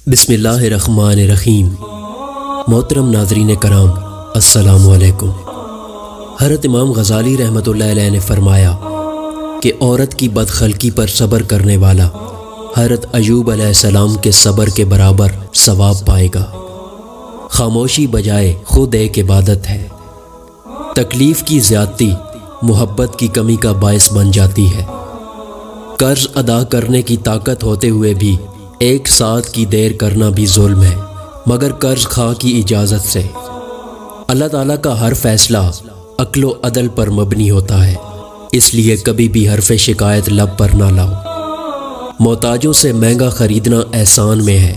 بسم اللہ الرحمن الرحیم۔ محترم ناظرین کرام، السلام علیکم۔ حضرت امام غزالی رحمۃ اللہ علیہ نے فرمایا کہ عورت کی بدخلقی پر صبر کرنے والا حضرت ایوب علیہ السلام کے صبر کے برابر ثواب پائے گا۔ خاموشی بجائے خود ایک عبادت ہے۔ تکلیف کی زیادتی محبت کی کمی کا باعث بن جاتی ہے۔ قرض ادا کرنے کی طاقت ہوتے ہوئے بھی ایک ساتھ کی دیر کرنا بھی ظلم ہے، مگر قرض خواہ کی اجازت سے۔ اللہ تعالیٰ کا ہر فیصلہ عقل و عدل پر مبنی ہوتا ہے، اس لیے کبھی بھی حرف شکایت لب پر نہ لاؤ۔ محتاجوں سے مہنگا خریدنا احسان میں ہے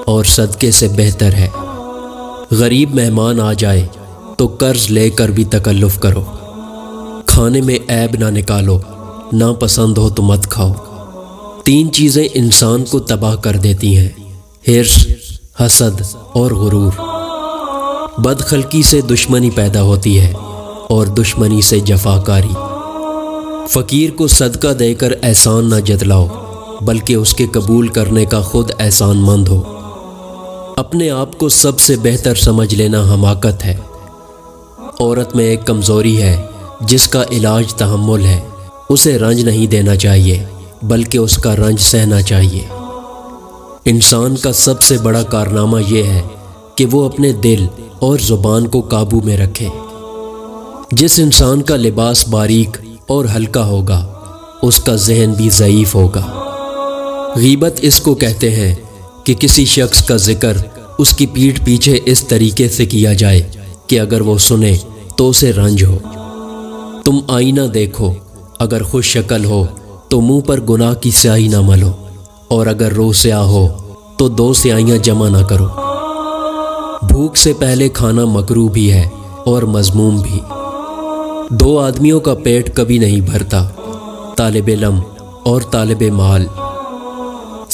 اور صدقے سے بہتر ہے۔ غریب مہمان آ جائے تو قرض لے کر بھی تکلف کرو۔ کھانے میں عیب نہ نکالو، نہ پسند ہو تو مت کھاؤ۔ 3 چیزیں انسان کو تباہ کر دیتی ہیں: حرص، حسد اور غرور۔ بدخلقی سے دشمنی پیدا ہوتی ہے اور دشمنی سے جفاکاری۔ فقیر کو صدقہ دے کر احسان نہ جتلاؤ، بلکہ اس کے قبول کرنے کا خود احسان مند ہو۔ اپنے آپ کو سب سے بہتر سمجھ لینا حماقت ہے۔ عورت میں ایک کمزوری ہے جس کا علاج تحمل ہے۔ اسے رنج نہیں دینا چاہیے، بلکہ اس کا رنج سہنا چاہیے۔ انسان کا سب سے بڑا کارنامہ یہ ہے کہ وہ اپنے دل اور زبان کو قابو میں رکھے۔ جس انسان کا لباس باریک اور ہلکا ہوگا، اس کا ذہن بھی ضعیف ہوگا۔ غیبت اس کو کہتے ہیں کہ کسی شخص کا ذکر اس کی پیٹھ پیچھے اس طریقے سے کیا جائے کہ اگر وہ سنے تو اسے رنج ہو۔ تم آئینہ دیکھو، اگر خوش شکل ہو تو منہ پر گناہ کی سیاہی نہ ملو، اور اگر روح سیاہ ہو تو 2 سیاہیاں جمع نہ کرو۔ بھوک سے پہلے کھانا مکروہ بھی ہے اور مذموم بھی۔ 2 آدمیوں کا پیٹ کبھی نہیں بھرتا، طالب علم اور طالب مال۔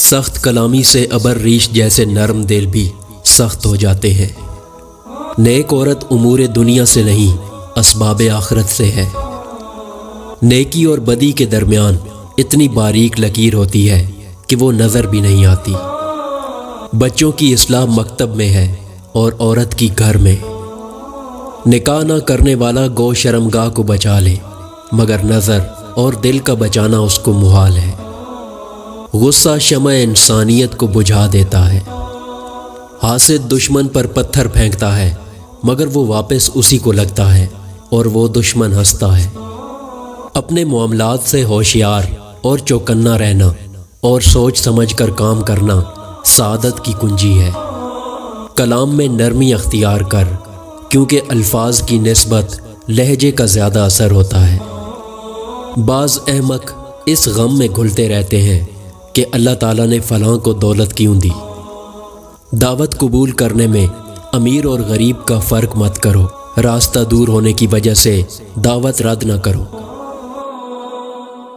سخت کلامی سے ابر ریش جیسے نرم دل بھی سخت ہو جاتے ہیں۔ نیک عورت امور دنیا سے نہیں، اسباب آخرت سے ہے۔ نیکی اور بدی کے درمیان اتنی باریک لکیر ہوتی ہے کہ وہ نظر بھی نہیں آتی۔ بچوں کی اصلاح مکتب میں ہے اور عورت کی گھر میں۔ نکاح نہ کرنے والا گو شرمگاہ کو بچا لے، مگر نظر اور دل کا بچانا اس کو محال ہے۔ غصہ شمع انسانیت کو بجھا دیتا ہے۔ حاسد دشمن پر پتھر پھینکتا ہے، مگر وہ واپس اسی کو لگتا ہے اور وہ دشمن ہنستا ہے۔ اپنے معاملات سے ہوشیار اور چوکنا رہنا اور سوچ سمجھ کر کام کرنا سعادت کی کنجی ہے۔ کلام میں نرمی اختیار کر، کیونکہ الفاظ کی نسبت لہجے کا زیادہ اثر ہوتا ہے۔ بعض احمق اس غم میں گھلتے رہتے ہیں کہ اللہ تعالیٰ نے فلاں کو دولت کیوں دی۔ دعوت قبول کرنے میں امیر اور غریب کا فرق مت کرو۔ راستہ دور ہونے کی وجہ سے دعوت رد نہ کرو۔